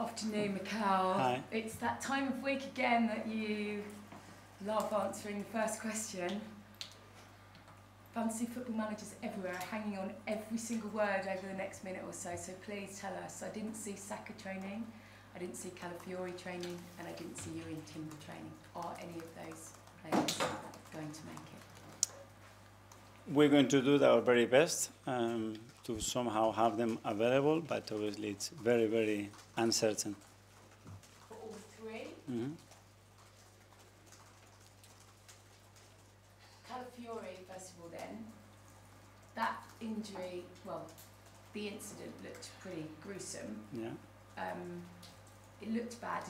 Afternoon, Mikel. Hi. It's that time of week again that you love answering the first question. Fantasy football managers everywhere are hanging on every single word over the next minute or so, so please tell us. I didn't see Saka training, I didn't see Calafiori training, and I didn't see you in Timber training. Are any of those players going to make it? We're going to do our very best to somehow have them available, but obviously it's very, very uncertain. For all three? Mm-hmm. Calafiori, first of all then, that injury, well, the incident looked pretty gruesome. Yeah. It looked bad.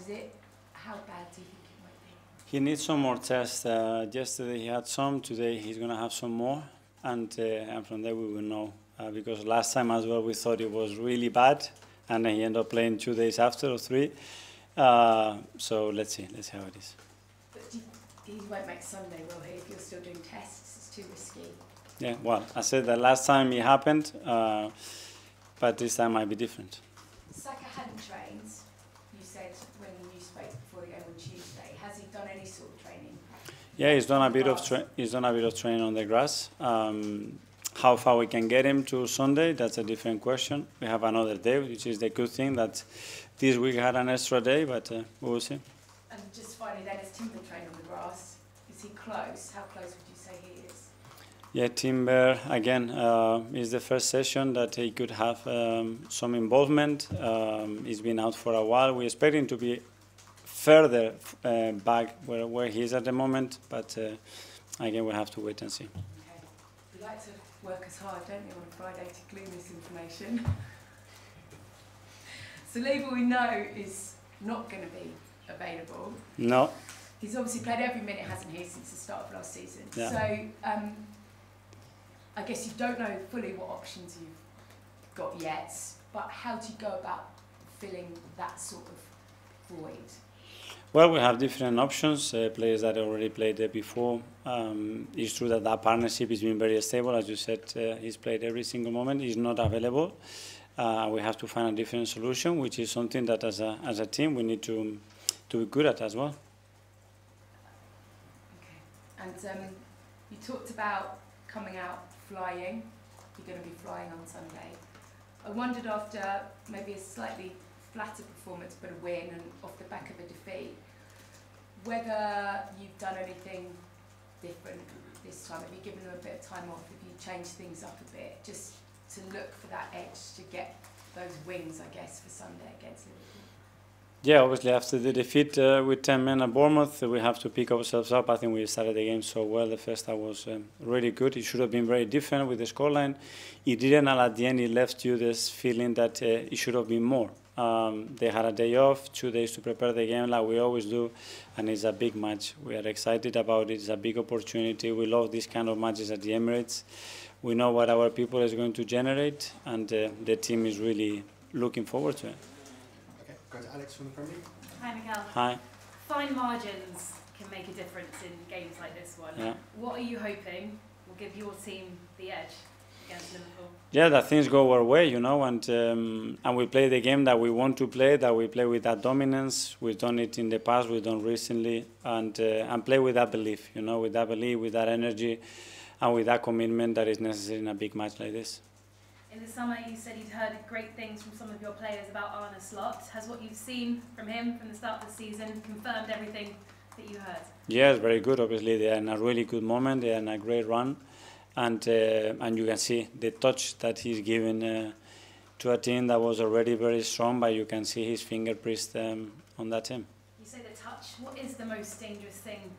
How bad do you think it might be? He needs some more tests. Yesterday he had some, today he's going to have some more, and from there we will know. Because last time as well we thought it was really bad, and then he ended up playing 2 days after or 3. So let's see how it is. But he won't make Sunday, will he, if you're still doing tests? It's too risky. Yeah, well, I said that last time it happened, but this time might be different. Saka hadn't trained, you said, when you spoke before the game on Tuesday. Has he done any sort of training? Yeah, he's done a bit of training on the grass. How far we can get him to Sunday, that's a different question. We have another day, which is the good thing that this week had an extra day, but we will see. And just finally then, is Timber trained on the grass? Is he close? How close would you say he is? Yeah, Timber, again, is the first session that he could have some involvement. He's been out for a while. We expect him to be further back where he is at the moment, but again, we have to wait and see. Okay. We like to work as hard, don't we, on a Friday to glean this information. Saliba, we know, is not going to be available. No. He's obviously played every minute, hasn't he, since the start of last season. Yeah. So I guess you don't know fully what options you've got yet, but how do you go about filling that sort of void? Well, we have different options, players that already played there before. It's true that that partnership has been very stable. As you said, he's played every single moment. He's not available. We have to find a different solution, which is something that as a team we need to be good at as well. Okay. And you talked about coming out flying. You're going to be flying on Sunday. I wondered, after maybe a slightly flatter performance but a win and off the back of a defeat, whether you've done anything different this time. Have you given them a bit of time off? Have you changed things up a bit just to look for that edge to get those wins, I guess, for Sunday against Liverpool? Yeah, obviously after the defeat with 10 men at Bournemouth, we have to pick ourselves up. I think we started the game so well. The first half was really good. It should have been very different with the scoreline. It didn't, and at the end it left you this feeling that it should have been more. They had a day off, 2 days to prepare the game like we always do, and it's a big match. We are excited about it. It's a big opportunity. We love these kind of matches at the Emirates. We know what our people is going to generate, and the team is really looking forward to it. Okay, go to Alex from the Premier League. Hi, Mikel. Hi. Fine margins can make a difference in games like this one. Yeah. What are you hoping will give your team the edge against Liverpool? Yeah, that things go our way, you know, and we play the game that we want to play, that we play with that dominance. We've done it in the past, we've done recently, and play with that belief, you know, with that energy, and with that commitment that is necessary in a big match like this. In the summer, you said you'd heard great things from some of your players about Arne Slot. Has what you've seen from him from the start of the season confirmed everything that you heard? Yes, very good. Obviously, they are in a really good moment. They are in a great run. And you can see the touch that he's given to a team that was already very strong, but you can see his fingerprints on that team. You say the touch. What is the most dangerous thing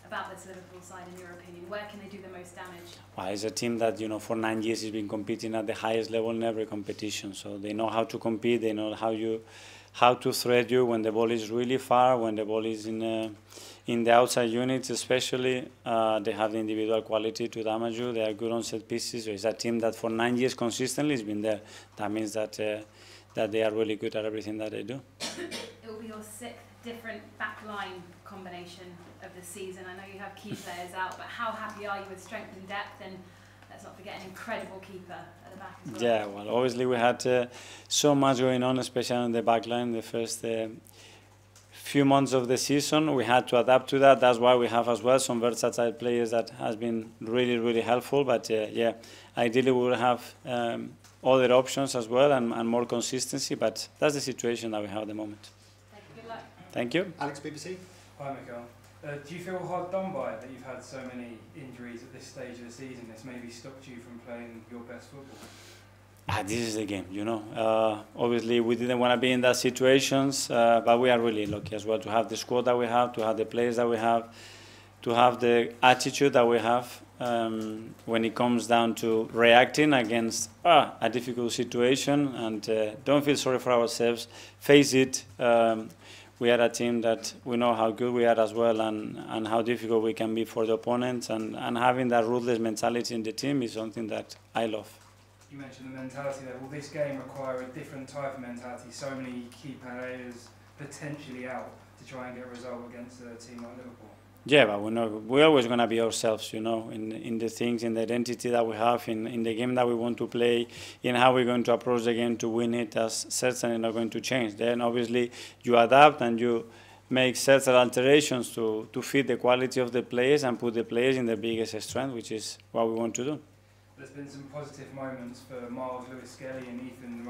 about this Liverpool side, in your opinion? Where can they do the most damage? Well, it's a team that, you know, for 9 years has been competing at the highest level in every competition. So they know how to compete. They know how to thread you when the ball is really far, when the ball is in the outside units especially. They have the individual quality to damage you. They are good on set pieces. So it's a team that for 9 years consistently has been there. That means that they are really good at everything that they do. It will be your 6th different back-line combination of the season. I know you have key players out, but how happy are you with strength and depth, and let's not forget an incredible keeper at the back as well. Yeah, well, obviously we had so much going on, especially on the back line the first few months of the season. We had to adapt to that. That's why we have as well some versatile players that has been really, really helpful. But yeah, ideally we will have other options as well and more consistency. But that's the situation that we have at the moment. Thank you. Good luck. Thank you. Alex, BBC. Hi, Mikel. Do you feel hard done by that you've had so many injuries at this stage of the season that's maybe stopped you from playing your best football? This is the game, you know. Obviously, we didn't want to be in that situations, but we are really lucky as well to have the squad that we have, to have the players that we have, to have the attitude that we have when it comes down to reacting against a difficult situation. And don't feel sorry for ourselves. Face it. We are a team that we know how good we are as well and how difficult we can be for the opponents. And having that ruthless mentality in the team is something that I love. You mentioned the mentality there. Will this game require a different type of mentality? So many key players potentially out to try and get a result against a team like Liverpool. Yeah, but we're always going to be ourselves, you know, in the things, in the identity that we have, in the game that we want to play, in how we're going to approach the game to win it. That's certainly not going to change. Then obviously you adapt and you make certain alterations to fit the quality of the players and put the players in their biggest strength, which is what we want to do. There's been some positive moments for Miles Lewis-Skelly and Ethan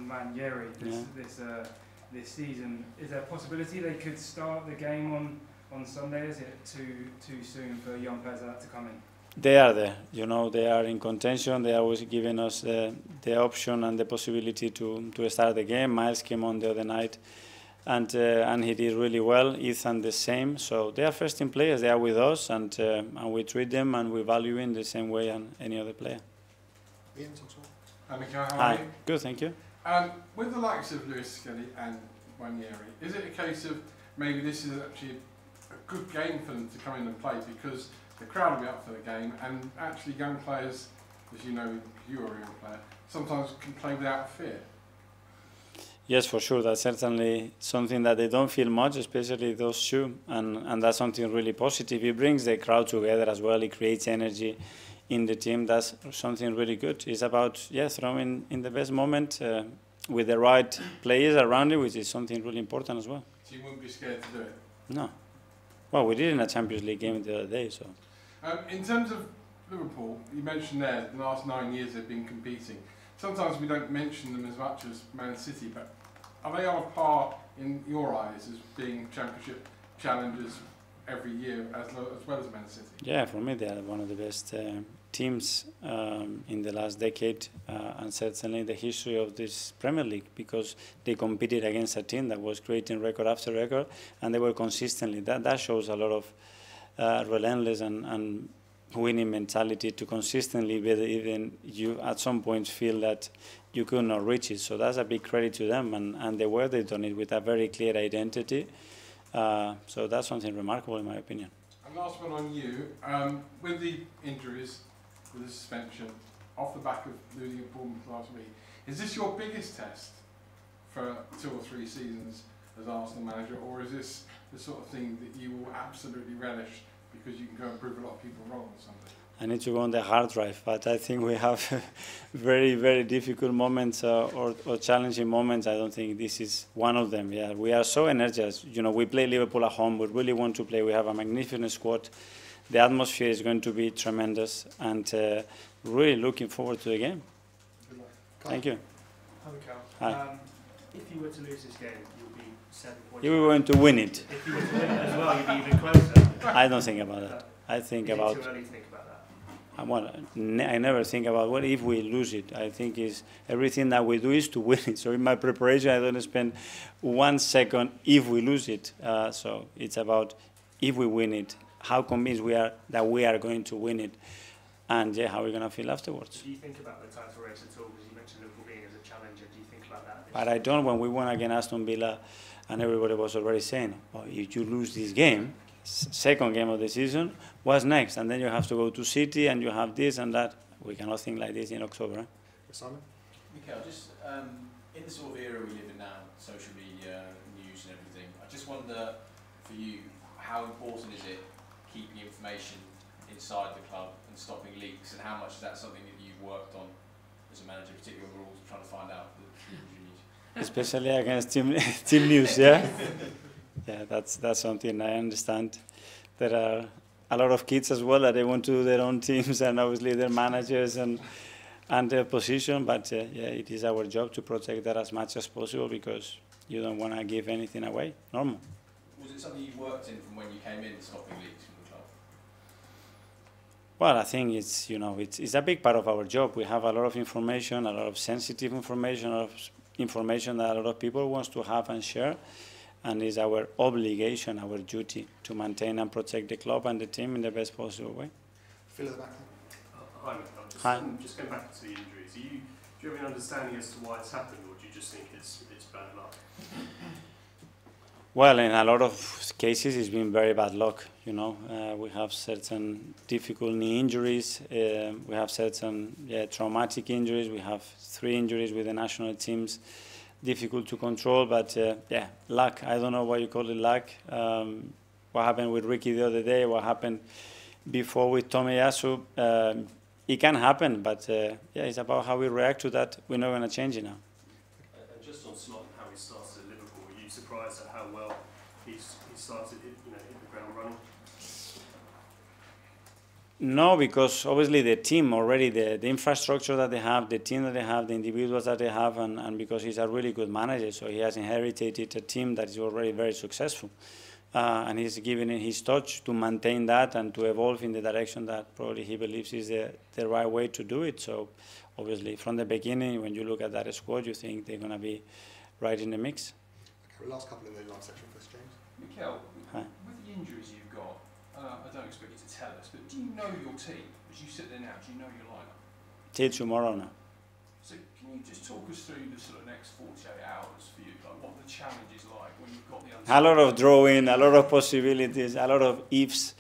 Ranieri this season. Is there a possibility they could start the game on Sunday? Is it too soon for young players like that to come in? They are there, you know, they are in contention. They are always giving us the option and the possibility to start the game. Miles came on the other night and he did really well. Ethan the same. So they are first-team players. They are with us and we treat them and we value in the same way as any other player. Ian, talk to Hi, Mikel, how Hi, are you? good, thank you. With the likes of Lewis-Skelly and Ranieri, is it a case of maybe this is actually a good game for them to come in and play because the crowd will be up for the game and actually young players, as you know, you are a young player, sometimes can play without fear? Yes, for sure. That's certainly something that they don't feel much, especially those two, and that's something really positive. It brings the crowd together as well. It creates energy in the team. That's something really good. It's about throwing in the best moment with the right players around you, which is something really important as well. So you wouldn't be scared to do it? No. Well, we did in a Champions League game the other day, so. In terms of Liverpool, you mentioned there the last 9 years they've been competing. Sometimes we don't mention them as much as Man City, but are they on par in your eyes as being championship challengers every year as well as Man City? Yeah, for me they are one of the best teams in the last decade and certainly in the history of this Premier League because they competed against a team that was creating record after record and they were consistently. That shows a lot of relentless and winning mentality to consistently be even you at some point feel that you could not reach it. So that's a big credit to them and the way they've done it with a very clear identity. So that's something remarkable in my opinion. And last one on you, with the injuries, with the suspension, off the back of losing at Bournemouth last week, is this your biggest test for 2 or 3 seasons as Arsenal manager, or is this the sort of thing that you will absolutely relish because you can go and prove a lot of people wrong or something? I need to go on the hard drive, but I think we have very, very difficult moments or challenging moments. I don't think this is one of them. Yeah, we are so energized. You know, we play Liverpool at home. We really want to play. We have a magnificent squad. The atmosphere is going to be tremendous, and really looking forward to the game. Good luck. Thank you. Hi, Mikel. Hi. If you were to lose this game, you'll be 7 points. You were going to win it. If you were to win it as well, you'd be even closer. I don't think about that. I think Is it about. too early to think about that? Well, I never think about what if we lose it. I think is everything that we do is to win it. So in my preparation, I don't spend 1 second if we lose it. So it's about if we win it, how convinced we are that we are going to win it, and how we're going to feel afterwards. Do you think about the title race at all? Because you mentioned Liverpool being as a challenger. Do you think about that? But I don't. When we won against Aston Villa, and everybody was already saying, well, if you lose this game, second game of the season, what's next? And then you have to go to City and you have this and that. We cannot think like this in October. Eh? Simon? Mikel, just in the sort of era we live in now, social media, news and everything, I just wonder for you, how important is it keeping information inside the club and stopping leaks, and how much is that something that you've worked on as a manager, particularly when we're all trying to find out the injury news? Especially against team news, yeah. Yeah, that's something I understand. There are a lot of kids as well that they want to do their own teams, and obviously their managers and their position. But yeah, it is our job to protect that as much as possible, because you don't want to give anything away. Normal. Was it something you worked in from when you came in, stopping leaks from the club? Well, I think it's a big part of our job. We have a lot of information, a lot of sensitive information, a lot of information that a lot of people want to have and share. And it's our obligation, our duty, to maintain and protect the club and the team in the best possible way. Phil at the back. Hi, Mikel. Just going back to the injuries. Do you have an understanding as to why it's happened, or do you just think it's bad luck? Well, in a lot of cases, it's been very bad luck. We have certain difficult knee injuries. We have certain traumatic injuries. We have 3 injuries with the national teams. Difficult to control, but luck. I don't know why you call it luck. What happened with Ricky the other day, what happened before with Tomiyasu, it can happen, but it's about how we react to that. We're not going to change it now. And just on Slot and how he started at Liverpool, were you surprised at how well he started, hit the ground running? No, because obviously the team already, the infrastructure that they have, the team that they have, the individuals that they have, and because he's a really good manager, so he has inherited a team that is already very successful. And he's given it his touch to maintain that and to evolve in the direction that probably he believes is the right way to do it. So obviously from the beginning, when you look at that squad, you think they're going to be right in the mix. Okay, last couple in the last section first, James. Mikel, Hi. with the injuries you've got, I don't expect you to tell us, but do you know your team? As you sit there now, do you know your lineup? Till tomorrow now. So can you just talk us through the sort of next 48 hours for you, like what the challenge is like when you've got the A lot of drawing, a lot of possibilities, a lot of ifs,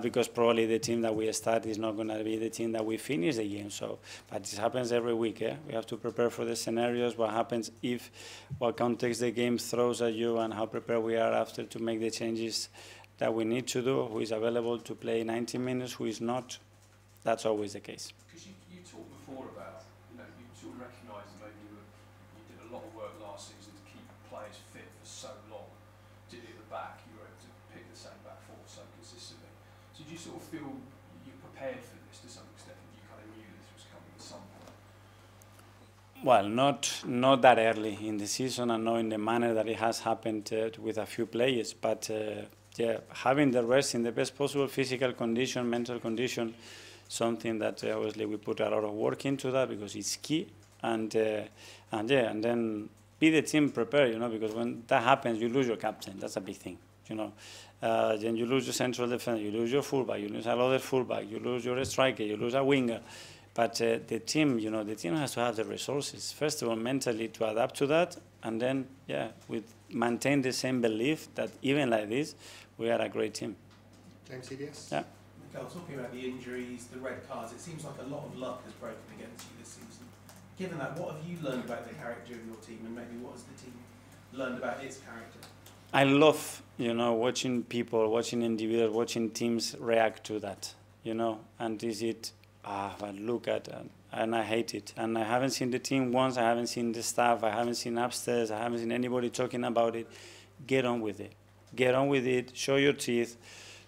because probably the team that we start is not going to be the team that we finish the game. So, but this happens every week. We have to prepare for the scenarios, what happens if, what context the game throws at you, and how prepared we are after to make the changes that we need to do, who is available to play 90 minutes, who is not. That's always the case. Because you talked before about, you sort of recognised that maybe you did a lot of work last season to keep players fit for so long. Particularly at the back, you were able to pick the same back four so consistently. So do you sort of feel you're prepared for this to some extent? You kind of knew this was coming at some point? Well, not that early in the season, and not in the manner that it has happened with a few players, but having the rest in the best possible physical condition, mental condition, something that obviously we put a lot of work into that because it's key, and then be the team prepared, because when that happens, you lose your captain. That's a big thing, Then you lose your central defender, you lose your fullback, you lose another fullback, you lose your striker, you lose a winger. But the team, the team has to have the resources. First of all, mentally to adapt to that, and then, maintain the same belief that even like this, we are a great team. James, CBS? Yeah. Mikel, talking about the injuries, the red cards, it seems like a lot of luck has broken against you this season. Given that, what have you learned about the character of your team, and maybe what has the team learned about its character? I love, watching people, watching individuals, watching teams react to that, and is it, I look at it, and I hate it. And I haven't seen the team once, I haven't seen the staff, I haven't seen upstairs, I haven't seen anybody talking about it. Get on with it. Get on with it, show your teeth,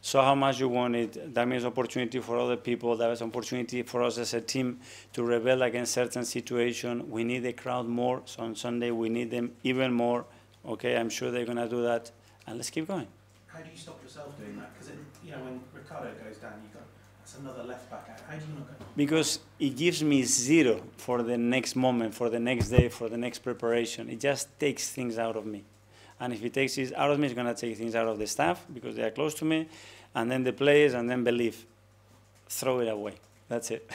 show how much you want it. That means opportunity for other people, that is opportunity for us as a team to rebel against certain situations. We need the crowd more, so on Sunday we need them even more. Okay, I'm sure they're going to do that, and let's keep going. How do you stop yourself doing that? Because, when Ricardo goes down, that's another left back out. How do you not go? Because it gives me zero for the next moment, for the next day, for the next preparation. It just takes things out of me. And if it takes it out of me, it's going to take things out of the staff because they are close to me, and then the players, and then belief. Throw it away. That's it.